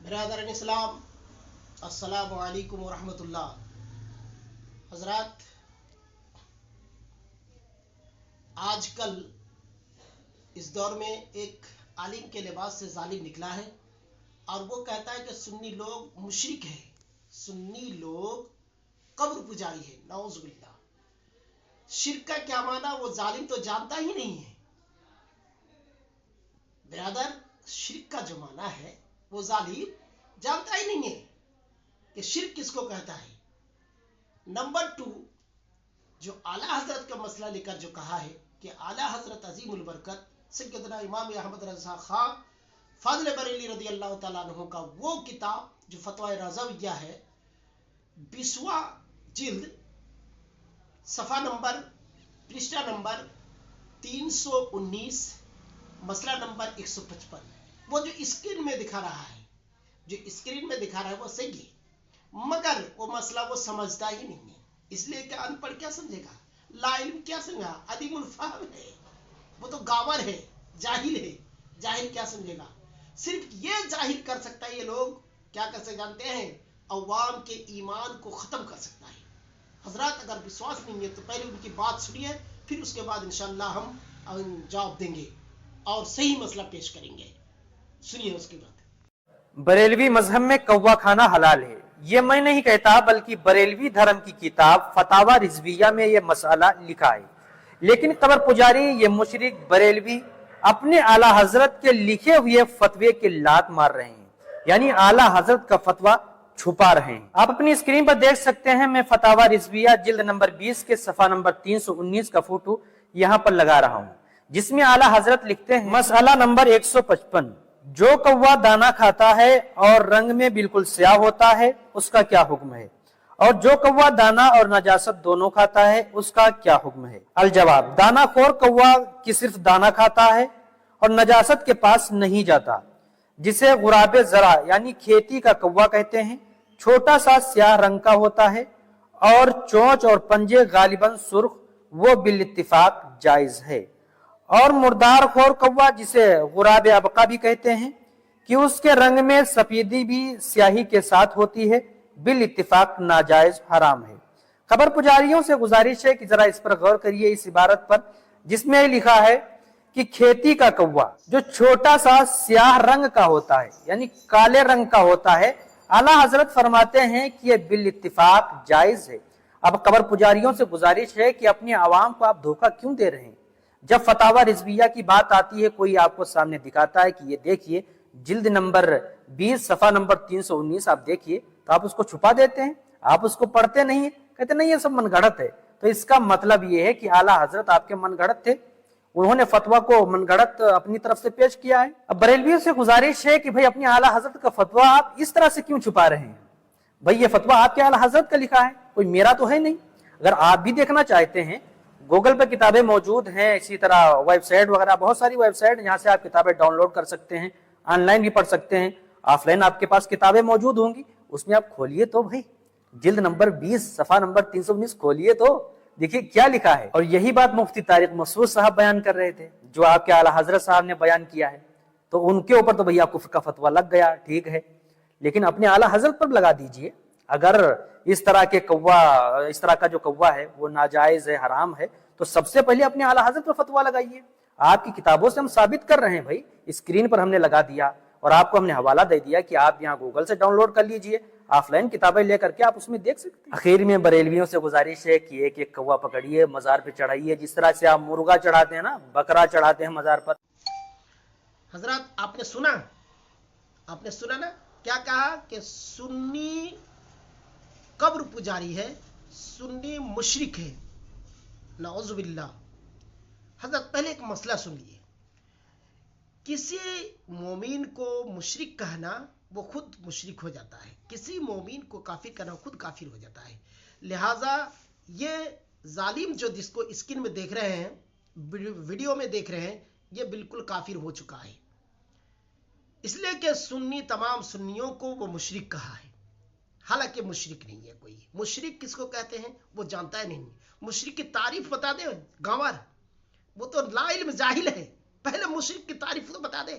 برادران اسلام، السلام علیکم ورحمۃ اللہ۔ حضرات، آج کل اس دور میں ایک عالم کے لباس سے ظالم نکلا ہے اور وہ کہتا ہے کہ سنی لوگ مشرک ہیں، سنی لوگ قبر پجاری ہے۔ نعوذ باللہ، شرک کا کیا معنی وہ ظالم تو جانتا ہی نہیں ہے۔ برادر، شرک کا جو معنی ہے وہ ظالم جانتا ہی نہیں ہے کہ شرک کس کو کہتا ہے۔ نمبر 2، جو اعلیٰ حضرت کا مسئلہ لے کر جو کہا ہے کہ اعلیٰ حضرت عظیم البرکت سیدنا امام احمد رضا خان فاضل بریلی رضی اللہ تعالیٰ عنہ کا وہ کتاب جو فتوی رضویہ ہے، 20واں جلد، صفحہ نمبر، پرشتہ نمبر 319، مسئلہ نمبر 155، وہ جو اسکرین میں دکھا رہا ہے، وہ صحیح ہے، مگر وہ مسئلہ وہ سمجھتا ہی نہیں ہے۔ اس لیے کہ ان پڑھ کیا سمجھے گا، لا علم کیا سمجھا، عدیم الفہم ہے، وہ تو گاور ہے، جاہل ہے۔ جاہل کیا سمجھے گا؟ صرف یہ ظاہر کر سکتا ہے، یہ لوگ کیا کر سکتے جانتے ہیں، عوام کے ایمان کو ختم کر سکتا ہے۔ حضرات، اگر وشواس نہیں ہے تو پہلے ان کی بات سنیے، پھر اس کے بعد انشاءاللہ ہم جواب دیں گے اور صحیح مسئلہ پیش کریں گے۔ سنیے اس کی بات۔ بریلوی مذہب میں کوا کھانا حلال ہے، یہ میں نہیں کہتا، بلکہ بریلوی دھرم کی کتاب فتاوی رضویہ میں یہ مسئلہ لکھا ہے۔ لیکن قبر پجاری یہ مشرک بریلوی اپنے اعلیٰ حضرت کے لکھے ہوئے فتوے کے لات مار رہے ہیں، یعنی اعلیٰ حضرت کا فتویٰ چھپا رہے ہیں۔ آپ اپنی اسکرین پر دیکھ سکتے ہیں، میں فتاوی رضویہ جلد نمبر 20 کے صفحہ نمبر 319 کا فوٹو یہاں پر لگا رہا ہوں، جس میں اعلیٰ حضرت لکھتے ہیں، مسئلہ نمبر 155، جو کوا دانا کھاتا ہے اور رنگ میں بالکل سیاہ ہوتا ہے، اس کا کیا حکم ہے؟ اور جو کوا دانا اور نجاست دونوں کھاتا ہے، اس کا کیا حکم ہے؟ الجواب، دانا خور کوا کی صرف دانا کھاتا ہے اور نجاست کے پاس نہیں جاتا، جسے غراب زرع یعنی کھیتی کا کوا کہتے ہیں، چھوٹا سا سیاہ رنگ کا ہوتا ہے اور چونچ اور پنجے غالباً سرخ، وہ بالاتفاق جائز ہے۔ اور مردار خور کوا جسے غراب ابقا بھی کہتے ہیں کہ اس کے رنگ میں سفیدی بھی سیاہی کے ساتھ ہوتی ہے، بالاتفاق ناجائز حرام ہے۔ قبر پجاریوں سے گزارش ہے کہ ذرا اس پر غور کریے، اس عبارت پر، جس میں لکھا ہے کہ کھیتی کا کوا جو چھوٹا سا سیاہ رنگ کا ہوتا ہے، یعنی کالے رنگ کا ہوتا ہے، اعلیٰ حضرت فرماتے ہیں کہ یہ بالاتفاق جائز ہے۔ اب قبر پجاریوں سے گزارش ہے کہ اپنے عوام کو آپ دھوکہ کیوں دے رہے ہیں؟ جب فتاوی رضویہ کی بات آتی ہے، کوئی آپ کو سامنے دکھاتا ہے کہ یہ دیکھیے جلد نمبر 20 صفحہ نمبر 319 آپ دیکھیے، تو آپ اس کو چھپا دیتے ہیں، آپ اس کو پڑھتے نہیں ہیں، کہتے نہیں یہ سب من گھڑت ہے۔ تو اس کا مطلب یہ ہے کہ اعلیٰ حضرت آپ کے من گھڑت تھے، انہوں نے فتویٰ کو من گھڑت اپنی طرف سے پیش کیا ہے۔ اب بریلویوں سے گزارش ہے کہ بھئی اپنی اعلیٰ حضرت کا فتویٰ آپ اس طرح سے کیوں چھپا رہے ہیں؟ بھئی یہ فتویٰ آپ کے اعلیٰ حضرت کا لکھا ہے، کوئی میرا تو ہے نہیں۔ اگر آپ بھی دیکھنا چاہتے ہیں، گوگل پہ کتابیں موجود ہیں، اسی طرح ویب سائٹ وغیرہ بہت ساری ویب سائٹ جہاں سے آپ کتابیں ڈاؤن لوڈ کر سکتے ہیں، آن لائن بھی پڑھ سکتے ہیں، آف لائن آپ کے پاس کتابیں موجود ہوں گی، اس میں آپ کھولیے تو بھائی جلد نمبر 20 صفحہ نمبر 319 کھولیے تو دیکھیے کیا لکھا ہے۔ اور یہی بات مفتی طارق مسعود صاحب بیان کر رہے تھے، جو آپ کے اعلیٰ حضرت صاحب نے بیان کیا ہے، تو ان کے اوپر تو بھیا کفر کا فتویٰ لگ گیا، ٹھیک ہے، لیکن اپنے اعلیٰ حضرت پر لگا دیجئے۔ اگر اس طرح کا جو کوا ہے وہ ناجائز ہے، حرام ہے، تو سب سے پہلے اپنے اعلیٰ حضرت پر فتویٰ لگائیے۔ آپ کی کتابوں سے ہم ثابت کر رہے ہیں بھائی، اسکرین پر ہم نے لگا دیا اور آپ کو ہم نے حوالہ دے دیا کہ آپ یہاں گوگل سے ڈاؤن لوڈ کر لیجئے، آف لائن کتابیں لے کر کے آپ اس میں دیکھ سکتے ہیں۔ اخیر میں بریلویوں سے گزارش ہے کہ ایک ایک کوا پکڑیے، مزار پہ چڑھائیے، جس طرح سے آپ مرغا چڑھاتے ہیں نا، بکرا چڑھاتے ہیں مزار پر۔ حضرات، آپ نے سنا نا کیا کہا کہ سنی قبر پجاری ہے، سنی مشرک ہے، نعوذ باللہ۔ حضرت، پہلے ایک مسئلہ سن لیے، کسی مومن کو مشرک کہنا وہ خود مشرک ہو جاتا ہے، کسی مومن کو کافر کہنا خود کافر ہو جاتا ہے۔ لہٰذا یہ ظالم جو جس کو اسکرین میں دیکھ رہے ہیں، ویڈیو میں دیکھ رہے ہیں، یہ بالکل کافر ہو چکا ہے، اس لیے کہ سنی تمام سنیوں کو وہ مشرک کہا ہے، حالانکہ مشرک نہیں ہے کوئی۔ مشرک کس کو کہتے ہیں وہ جانتا ہے نہیں۔ مشرک کی تعریف بتا دے گاور، وہ تو لا علم جاہل ہے، پہلے مشرک کی تعریف تو بتا دے۔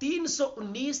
319,